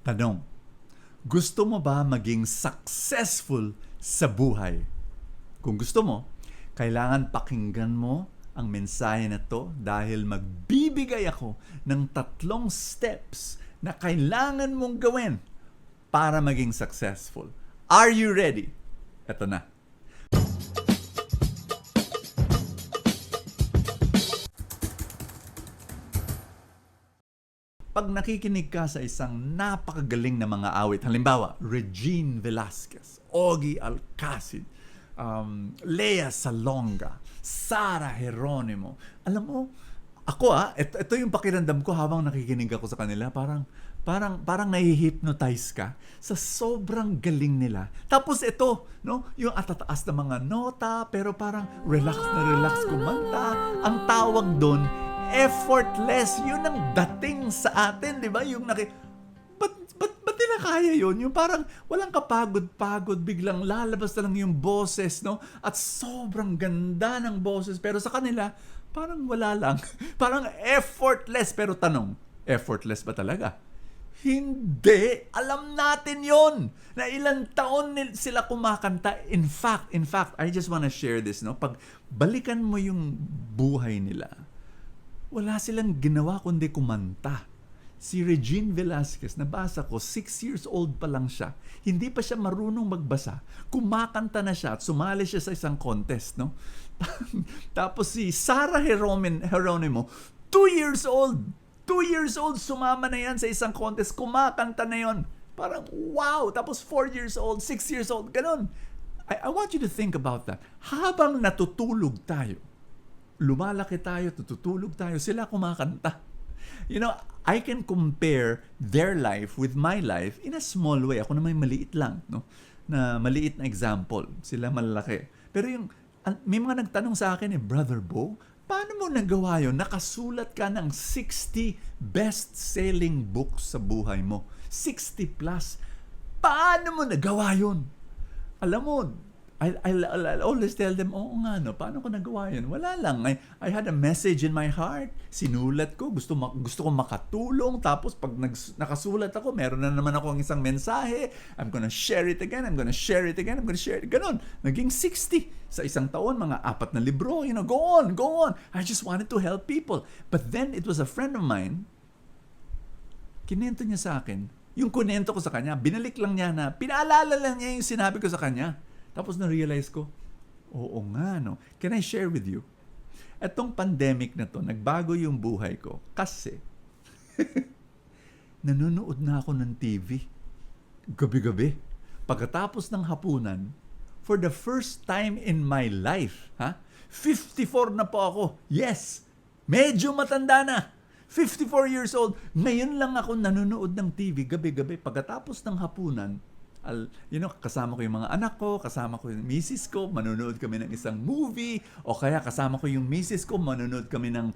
Tanong, gusto mo ba maging successful sa buhay? Kung gusto mo, kailangan pakinggan mo ang mensahe na to dahil magbibigay ako ng 3 steps na kailangan mong gawin para maging successful. Are you ready? Ito na. Pag nakikinig ka sa isang napakagaling na mga awit, halimbawa, Regine Velasquez, Ogie Alcacid, Lea Salonga, Sara Geronimo. Alam mo, ako ito yung pakiramdam ko habang nakikinig ako sa kanila, parang nahi-hypnotize ka sa sobrang galing nila. Tapos ito, no, yung atataas na mga nota, pero parang relax na relax kumanta. Ang tawag doon, effortless. Yun ang dating sa atin, di ba? Yung ba't nila kaya yun? Yung parang walang kapagod-pagod, biglang lalabas na lang yung boses, no? At sobrang ganda ng boses. Pero sa kanila, parang wala lang. Parang effortless. Pero tanong, effortless ba talaga? Hindi. Alam natin yon na ilang taon sila kumakanta. In fact, I just wanna share this, no? Pag balikan mo yung buhay nila, wala silang ginawa kundi kumanta. Si Regine Velasquez, nabasa ko, 6 years old pa lang siya. Hindi pa siya marunong magbasa. Kumakanta na siya at sumali siya sa isang contest, no? Tapos si Sara Geronimo, 2 years old. 2 years old, sumama na yan sa isang contest. Kumakanta na yon. Parang wow! Tapos 4 years old, 6 years old, ganun. I want you to think about that. Habang natutulog tayo, lumalaki tayo, tutulog tayo, sila kumakanta. You know, I can compare their life with my life in a small way. Ako naman maliit lang, no? Na maliit na example. Sila malalaki. Pero may mga nagtanong sa akin, Brother Bo, paano mo nagawa yun? Nakasulat ka ng 60 best-selling books sa buhay mo. 60 plus. Paano mo nagawa yun? Alam mo, I'll always tell them, oo nga, no, paano ko nagawa yun? Wala lang. I had a message in my heart. Sinulat ko. Gusto ko makatulong. Tapos pag nakasulat ako, meron na naman ako ang isang mensahe. I'm gonna share it again. I'm gonna share it again. I'm gonna share it. Ganon. Naging 60 sa isang taon. Mga 4 na libro. You know, go on. I just wanted to help people. But then, it was a friend of mine. Kinento niya sa akin. Yung kunento ko sa kanya, binalik lang niya na, pinaalala lang niya yung sinabi ko sa kanya. Tapos na-realize ko, oo nga, no? Can I share with you? Etong pandemic na to, nagbago yung buhay ko. Kasi, nanonood na ako ng TV. Gabi-gabi. Pagkatapos ng hapunan, for the first time in my life, 54 na po ako. Yes, medyo matanda na. 54 years old. Ngayon lang ako nanonood ng TV gabi-gabi. Pagkatapos ng hapunan, kasama ko yung mga anak ko, kasama ko yung misis ko, manonood kami ng isang movie, o kaya kasama ko yung misis ko, manonood kami ng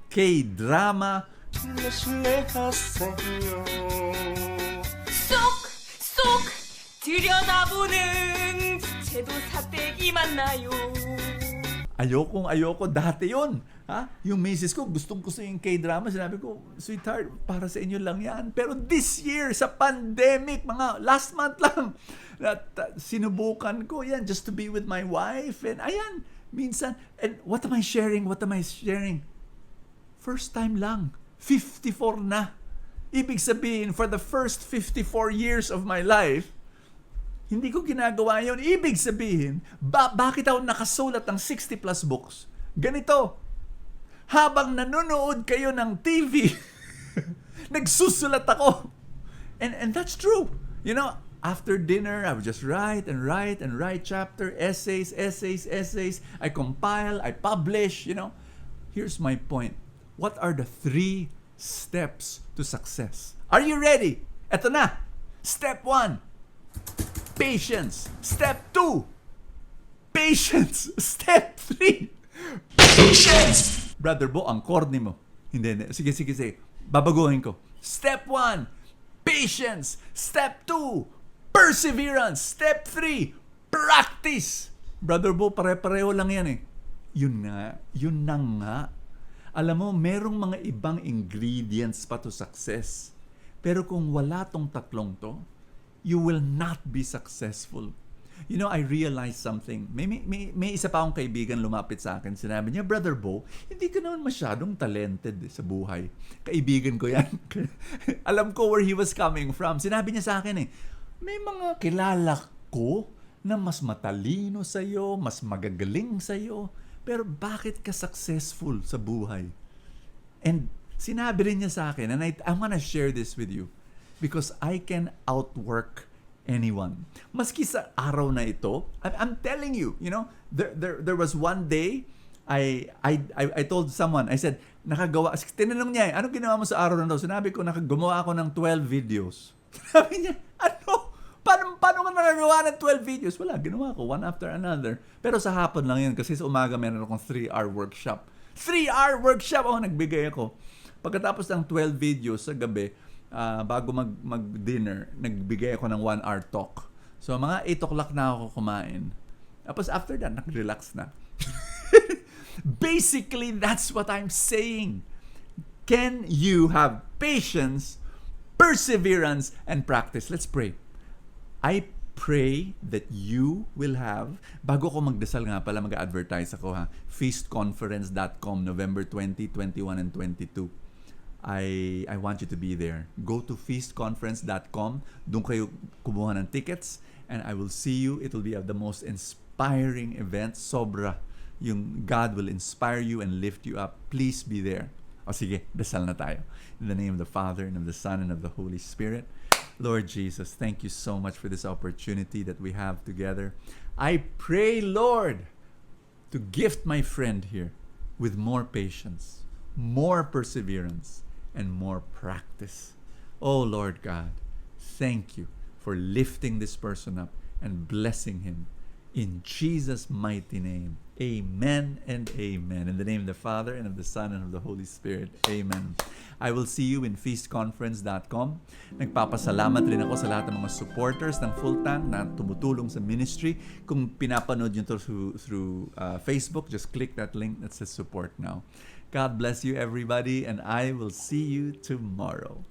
K-drama. 쏙쏙 들여다보는 제도 사대기 만나요. Ayoko dati yun. Yung misis ko, gustong-gusto yung K-drama. Sinabi ko, sweetheart, para sa inyo lang yan. Pero this year, sa pandemic, mga last month lang, sinubukan ko yan just to be with my wife. And ayan, minsan, and what am I sharing? First time lang. 54 na. Ibig sabihin, for the first 54 years of my life, hindi ko ginagawa yun. Ibig sabihin, bakit ako nakasulat ng 60 plus books? Ganito, habang nanonood kayo ng TV, nagsusulat ako. And that's true. You know, after dinner, I would just write chapter, essays. I compile, I publish, you know. Here's my point. What are the 3 steps to success? Are you ready? Eto na. Step 1. Patience. Step 2. Patience. Step 3. Patience. Brother Bo, ang corny mo. Hindi. Sige. Babaguhin ko. Step 1. Patience. Step 2. Perseverance. Step 3. Practice. Brother Bo, pare-pareho lang yan eh. Yun na nga. Alam mo, merong mga ibang ingredients pa to success. Pero kung wala tong tatlong to, you will not be successful. You know, I realized something. May isa pa akong kaibigan lumapit sa akin. Sinabi niya, Brother Bo, hindi ka naman masyadong talented sa buhay. Kaibigan ko yan. Alam ko where he was coming from. Sinabi niya sa akin may mga kilala ko na mas matalino sa'yo, mas magagaling sa'yo, pero bakit ka successful sa buhay? And sinabi rin niya sa akin, and I'm gonna share this with you, because I can outwork anyone. Maski sa araw na ito, I'm telling you, you know, there was one day, I told someone, I said, tinanong niya, anong ginawa mo sa araw na ito? Sinabi ko, gumawa ako ng 12 videos. Sabi niya, ano? Paano ka nakagawa ng 12 videos? Wala, ginawa ko, one after another. Pero sa hapon lang yun, kasi sa umaga meron akong 3-hour workshop. 3-hour workshop! Nagbigay ako. Pagkatapos ng 12 videos sa gabi, bago mag-dinner, nagbigay ako ng 1-hour talk. So, mga 8 o'clock na ako kumain. Tapos after that, nag-relax na. Basically, that's what I'm saying. Can you have patience, perseverance, and practice? Let's pray. I pray that you will have, bago ko magdasal nga pala, mag-advertise ako feastconference.com, November 20, 21, and 22. I want you to be there. Go to feastconference.com. Doon kayo kumuha ng tickets, and I will see you. It will be the most inspiring event. Sobra. Yung God will inspire you and lift you up. Please be there. O sige, dasal na tayo. In the name of the Father, and of the Son, and of the Holy Spirit. Lord Jesus, thank you so much for this opportunity that we have together. I pray, Lord, to gift my friend here with more patience, more perseverance, and more practice. Oh, Lord God, thank you for lifting this person up and blessing him. In Jesus' mighty name, amen and amen. In the name of the Father, and of the Son, and of the Holy Spirit, amen. I will see you in feastconference.com. Nagpapasalamat rin ako sa lahat ng mga supporters ng Full Tank na tumutulong sa ministry. Kung pinapanood nyo to through Facebook, just click that link that says support now. God bless you, everybody, and I will see you tomorrow.